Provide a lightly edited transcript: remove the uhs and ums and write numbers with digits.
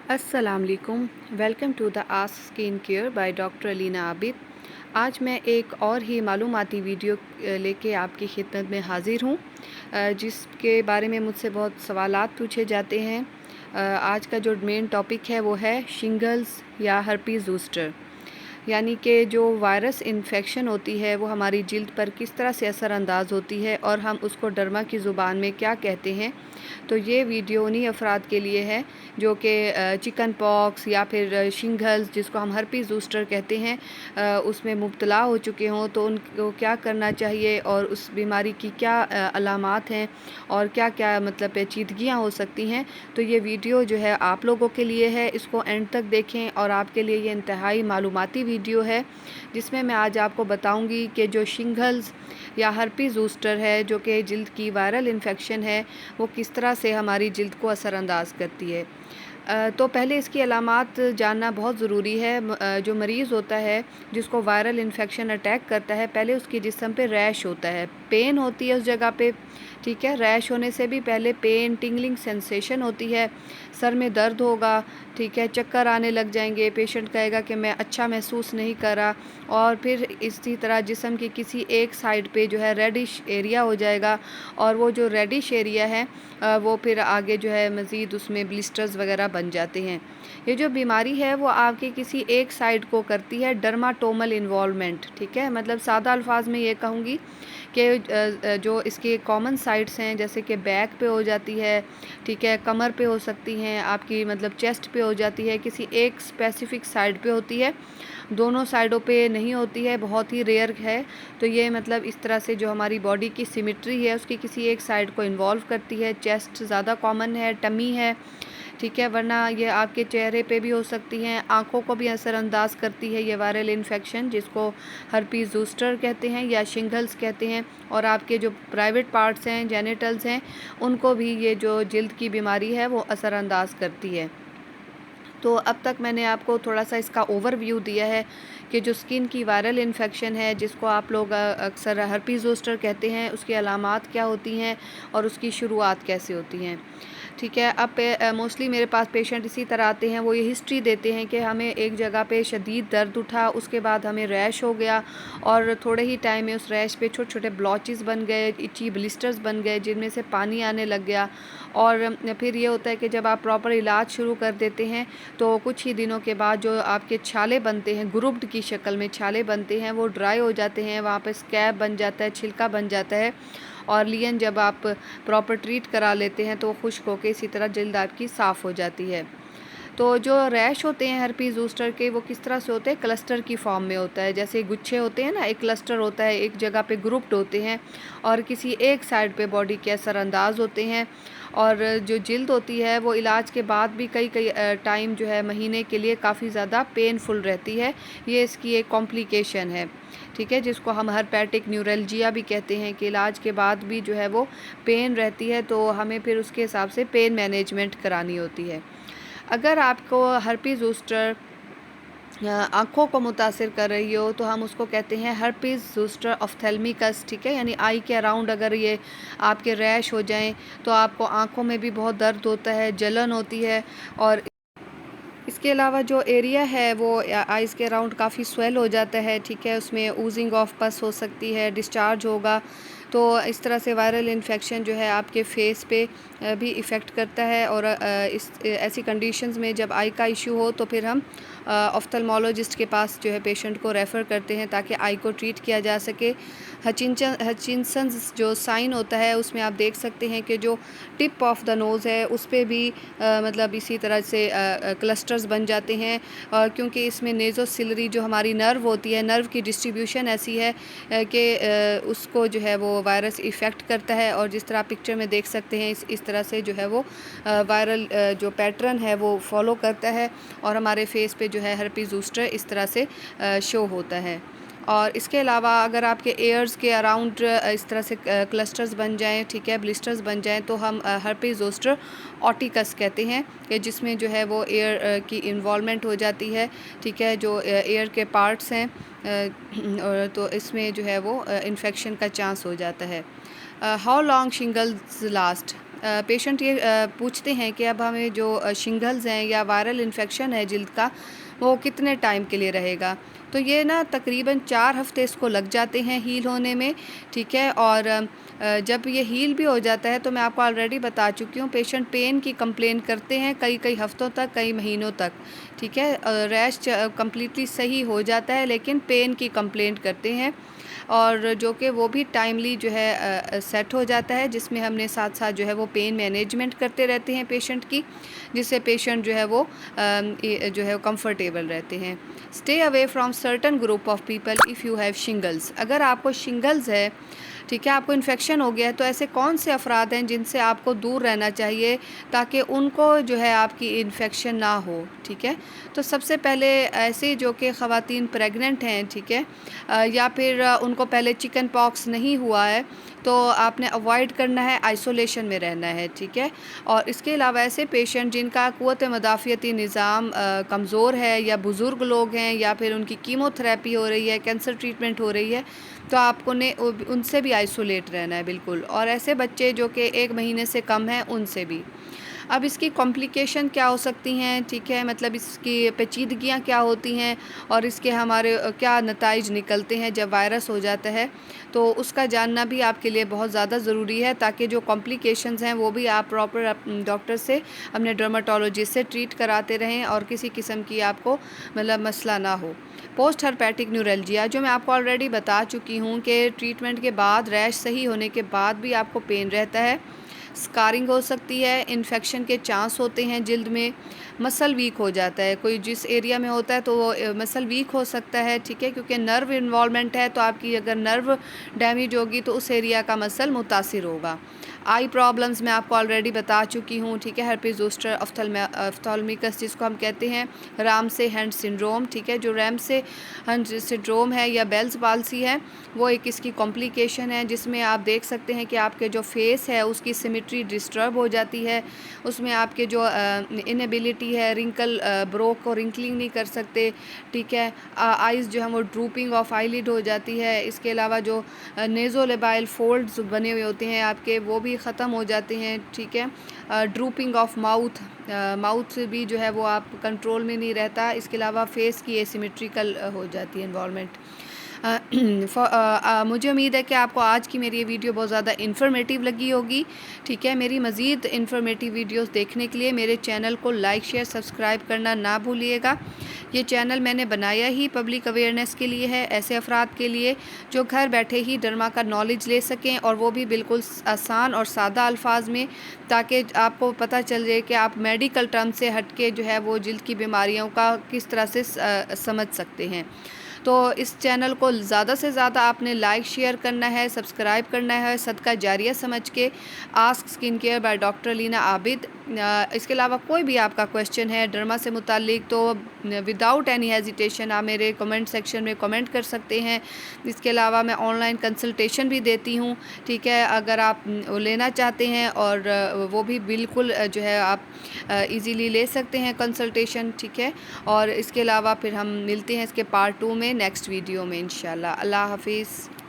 अस्सलाम वालेकुम। Welcome to the ask skin care by doctor Alina Abid. आज मैं एक और ही मालूमाती वीडियो लेके आपकी खिदमत में हाज़िर हूँ, जिसके बारे में मुझसे बहुत सवालात पूछे जाते हैं। आज का जो मेन टॉपिक है वो है शिंगल्स या हर्पीज़ ज़ूस्टर, यानी कि जो वायरस इन्फेक्शन होती है वो हमारी जिल्द पर किस तरह से असरअंदाज होती है और हम उसको डर्मा की ज़ुबान में क्या कहते हैं। तो ये वीडियो उन्हीं अफराद के लिए है जो कि चिकन पॉक्स या फिर शिंगल्स, जिसको हम हर्पीज़ ज़ूस्टर कहते हैं, उसमें मुब्तला हो चुके हों तो उनको क्या करना चाहिए और उस बीमारी की क्या अलामात हैं और क्या क्या मतलब पेचीदगियाँ हो सकती हैं। तो ये वीडियो जो है आप लोगों के लिए है, इसको एंड तक देखें और आपके लिए ये इंतहाई मालूमाती वीडियो है, जिसमें मैं आज आपको बताऊंगी कि जो शिंगल्स या हर्पीज़ ज़ूस्टर है, जो कि जिल्द की वायरल इन्फेक्शन है, वो किस तरह से हमारी जिल्द को असरअंदाज करती है। तो पहले इसकी अलामात जानना बहुत ज़रूरी है। जो मरीज़ होता है जिसको वायरल इन्फेक्शन अटैक करता है, पहले उसकी जिस्म पे रैश होता है, पेन होती है उस जगह पे, ठीक है। रैश होने से भी पहले पेन, टिंगलिंग सेंसेशन होती है, सर में दर्द होगा, ठीक है, चक्कर आने लग जाएंगे, पेशेंट कहेगा कि मैं अच्छा महसूस नहीं कर रहा, और फिर इसी तरह जिस्म की किसी एक साइड पे जो है रेडिश एरिया हो जाएगा, और वो जो रेडिश एरिया है वो फिर आगे जो है मज़ीद उसमें ब्लिस्टर्स वगैरह बन जाते हैं। ये जो बीमारी है वो आपकी किसी एक साइड को करती है डर्माटोमल इन्वॉल्वमेंट, ठीक है। मतलब सादा अल्फाज में ये कहूँगी कि जो इसके कॉमन साइट्स हैं, जैसे कि बैक पे हो जाती है, ठीक है, कमर पे हो सकती हैं, आपकी मतलब चेस्ट पे हो जाती है, किसी एक स्पेसिफिक साइड पे होती है, दोनों साइडों पे नहीं होती है, बहुत ही रेयर है। तो ये मतलब इस तरह से जो हमारी बॉडी की सिमेट्री है उसकी किसी एक साइड को इन्वॉल्व करती है। चेस्ट ज़्यादा कॉमन है, टमी है, ठीक है, वरना ये आपके चेहरे पे भी हो सकती हैं, आँखों को भी असरअंदाज करती है ये वायरल इन्फेक्शन, जिसको हर्पीज़ ज़ूस्टर कहते हैं या शिंगल्स कहते हैं। और आपके जो प्राइवेट पार्ट्स हैं, जेनिटल्स हैं, उनको भी ये जो जिल्द की बीमारी है वो असरअंदाज करती है। तो अब तक मैंने आपको थोड़ा सा इसका ओवरव्यू दिया है कि जो स्किन की वायरल इन्फेक्शन है, जिसको आप लोग अक्सर हर्पीज़ ज़ोस्टर कहते हैं, उसकी अलामात क्या होती हैं और उसकी शुरुआत कैसे होती हैं, ठीक है। अब मोस्टली मेरे पास पेशेंट इसी तरह आते हैं, वो ये हिस्ट्री देते हैं कि हमें एक जगह पे शदीद दर्द उठा, उसके बाद हमें रैश हो गया और थोड़े ही टाइम में उस रैश पे छोटे छोटे ब्लॉचेस बन गए, इची ब्लिस्टर्स बन गए जिनमें से पानी आने लग गया। और फिर ये होता है कि जब आप प्रॉपर इलाज शुरू कर देते हैं तो कुछ ही दिनों के बाद जो आपके छाले बनते हैं, ग्रुप्ड की शक्ल में छाले बनते हैं, वो ड्राई हो जाते हैं, वहाँ पे स्कैब बन जाता है, छिलका बन जाता है। और लियन जब आप प्रॉपर ट्रीट करा लेते हैं तो वो खुश्क होकर इसी तरह जल्द आपकी साफ़ हो जाती है। तो जो रैश होते हैं हर्पीज़ ज़ूस्टर के, वो किस तरह से होते हैं, क्लस्टर की फॉर्म में होता है। जैसे गुच्छे होते हैं ना, एक क्लस्टर होता है, एक जगह पे ग्रुप्ड होते हैं और किसी एक साइड पे बॉडी के असरअंदाज होते हैं। और जो जिल्द होती है वो इलाज के बाद भी कई कई टाइम जो है, महीने के लिए काफ़ी ज़्यादा पेनफुल रहती है। ये इसकी एक कॉम्प्लिकेशन है, ठीक है, जिसको हम हर्पेटिक न्यूरल्जिया भी कहते हैं, कि इलाज के बाद भी जो है वो पेन रहती है, तो हमें फिर उसके हिसाब से पेन मैनेजमेंट करानी होती है। अगर आपको हर्पीज़ ज़ूस्टर आँखों को मुतासिर कर रही हो तो हम उसको कहते हैं हर्पीज़ ज़ूस्टर ऑफ्थेल्मिकस, ठीक है। यानी आई के अराउंड अगर ये आपके रैश हो जाएं तो आपको आँखों में भी बहुत दर्द होता है, जलन होती है, और इसके अलावा जो एरिया है वो आइज़ के अराउंड काफ़ी स्वेल हो जाता है, ठीक है, उसमें ऊजिंग ऑफ पस हो सकती है, डिस्चार्ज होगा। तो इस तरह से वायरल इन्फेक्शन जो है आपके फेस पे भी इफ़ेक्ट करता है। और इस ऐसी कंडीशंस में जब आई का इशू हो तो फिर हम ऑफ्थल्मोलॉजिस्ट के पास जो है पेशेंट को रेफ़र करते हैं ताकि आई को ट्रीट किया जा सके। हचिनसन्स जो साइन होता है उसमें आप देख सकते हैं कि जो टिप ऑफ द नोज़ है उस पर भी मतलब इसी तरह से क्लस्टर्स बन जाते हैं, क्योंकि इसमें नेज़ोसिलरी जो हमारी नर्व होती है, नर्व की डिस्ट्रीब्यूशन ऐसी है कि उसको जो है वो वायरस इफ़ेक्ट करता है। और जिस तरह आप पिक्चर में देख सकते हैं, इस तरह से जो है वो वायरल जो पैटर्न है वो फॉलो करता है और हमारे फेस पे जो है हर्पीज़ ज़ूस्टर इस तरह से शो होता है। और इसके अलावा अगर आपके एयर्स के अराउंड इस तरह से क्लस्टर्स बन जाएं, ठीक है, ब्लिस्टर्स बन जाएं, तो हम हर्पीज़ ज़ोस्टर ऑटिकस कहते हैं, कि जिसमें जो है वो एयर की इन्वॉल्वमेंट हो जाती है, ठीक है, जो एयर के पार्ट्स हैं, तो इसमें जो है वो इन्फेक्शन का चांस हो जाता है। How long shingles last, patient ये पूछते हैं कि अब हमें जो शिंगल्स हैं या वायरल इन्फेक्शन है जिल्द का, वो कितने टाइम के लिए रहेगा। तो ये ना तकरीबन 4 हफ़्ते इसको लग जाते हैं हील होने में, ठीक है। और जब ये हील भी हो जाता है तो मैं आपको ऑलरेडी बता चुकी हूँ, पेशेंट पेन की कंप्लेन करते हैं कई हफ़्तों तक, कई महीनों तक, ठीक है। रैश कम्प्लीटली सही हो जाता है लेकिन पेन की कंप्लेंट करते हैं, और जो कि वो भी टाइमली जो है सेट हो जाता है, जिसमें हमने साथ साथ जो है वो पेन मैनेजमेंट करते रहते हैं पेशेंट की, जिससे पेशेंट जो है वो जो है कंफर्टेबल रहते हैं। Stay away from certain group of people if you have shingles. अगर आपको शिंगल्स है, ठीक है, आपको इन्फेक्शन हो गया है, तो ऐसे कौन से अफराद हैं जिनसे आपको दूर रहना चाहिए ताकि उनको जो है आपकी इन्फेक्शन ना हो, ठीक है। तो सबसे पहले ऐसे जो कि ख़वातीन प्रेग्नेंट हैं, ठीक है, या फिर उनको पहले चिकन पॉक्स नहीं हुआ है, तो आपने अवॉइड करना है, आइसोलेशन में रहना है, ठीक है। और इसके अलावा ऐसे पेशेंट जिनका क़ुव्वत मदाफ़ियती निज़ाम कमज़ोर है, या बुज़ुर्ग लोग हैं, या फिर उनकी कीमोथेरेपी हो रही है, कैंसर ट्रीटमेंट हो रही है, तो आपको ने उनसे भी आइसोलेट रहना है बिल्कुल। और ऐसे बच्चे जो कि 1 महीने से कम हैं, उनसे भी। अब इसकी कॉम्प्लिकेशन क्या हो सकती हैं, ठीक है, मतलब इसकी पेचीदगियाँ क्या होती हैं, और इसके हमारे क्या नताइज निकलते हैं जब वायरस हो जाता है, तो उसका जानना भी आपके लिए बहुत ज़्यादा ज़रूरी है, ताकि जो कॉम्प्लिकेशंस हैं वो भी आप प्रॉपर डॉक्टर से, अपने डर्माटोलॉजिस्ट से ट्रीट कराते रहें, और किसी किस्म की आपको मतलब मसला ना हो। पोस्ट हर्पेटिक न्यूरल्जिया, जो मैं आपको ऑलरेडी बता चुकी हूँ कि ट्रीटमेंट के बाद, रैश सही होने के बाद भी आपको पेन रहता है, स्कारिंग हो सकती है, इन्फेक्शन के चांस होते हैं जिल्द में, मसल वीक हो जाता है, कोई जिस एरिया में होता है तो वो मसल वीक हो सकता है, ठीक है, क्योंकि नर्व इन्वॉल्वमेंट है, तो आपकी अगर नर्व डैमेज होगी तो उस एरिया का मसल मुतासिर होगा। आई प्रॉब्लम्स मैं आपको ऑलरेडी बता चुकी हूँ, ठीक है, हर्पिस ज़ोस्टर ऑफ्थाल्मिकस जिसको हम कहते हैं, रामसे हैंड सिंड्रोम, ठीक है, जो रैमसे हैंड सिंड्रोम है या बेल्स पाल्सी है, वो एक इसकी कॉम्प्लिकेशन है, जिसमें आप देख सकते हैं कि आपके जो फेस है उसकी सिमेट्री डिस्टर्ब हो जाती है, उसमें आपके जो इनएबिलिटी है, रिंकल ब्रो को रिंकलिंग नहीं कर सकते, ठीक है, आइज़ जो है वो ड्रूपिंग ऑफ आईलिड हो जाती है। इसके अलावा जो नेज़ोलेबाइल फोल्ड्स बने हुए होते हैं आपके, वो भी ख़त्म हो जाते हैं, ठीक है। ड्रूपिंग ऑफ माउथ भी जो है वो आप कंट्रोल में नहीं रहता। इसके अलावा फेस की एसिमेट्रिकल हो जाती है इन्वॉल्वमेंट। मुझे उम्मीद है कि आपको आज की मेरी ये वीडियो बहुत ज़्यादा इन्फॉर्मेटिव लगी होगी, ठीक है। मेरी मज़ीद इन्फॉर्मेटिव वीडियोस देखने के लिए मेरे चैनल को लाइक, शेयर, सब्सक्राइब करना ना भूलिएगा। ये चैनल मैंने बनाया ही पब्लिक अवेयरनेस के लिए है, ऐसे अफराद के लिए जो घर बैठे ही डर्मा का नॉलेज ले सकें, और वो भी बिल्कुल आसान और सादा अल्फाज में, ताकि आपको पता चल जाए कि आप मेडिकल टर्म से हट के जो है वो जिल्द की बीमारियों का किस तरह से समझ सकते हैं। तो इस चैनल को ज़्यादा से ज़्यादा आपने लाइक, शेयर करना है, सब्सक्राइब करना है, सदका जारिया समझ के। Ask skin care by doctor Leena Abid. इसके अलावा कोई भी आपका क्वेश्चन है डर्मा से मुतालिक, तो विदाउट एनी हेजिटेशन आप मेरे कमेंट सेक्शन में कमेंट कर सकते हैं। इसके अलावा मैं ऑनलाइन कंसल्टेशन भी देती हूँ, ठीक है, अगर आप लेना चाहते हैं, और वो भी बिल्कुल जो है आप इजीली ले सकते हैं कंसल्टेशन, ठीक है। और इसके अलावा फिर हम मिलते हैं इसके पार्ट 2 में, नेक्स्ट वीडियो में इंशाल्लाह। अल्लाह हाफिज़।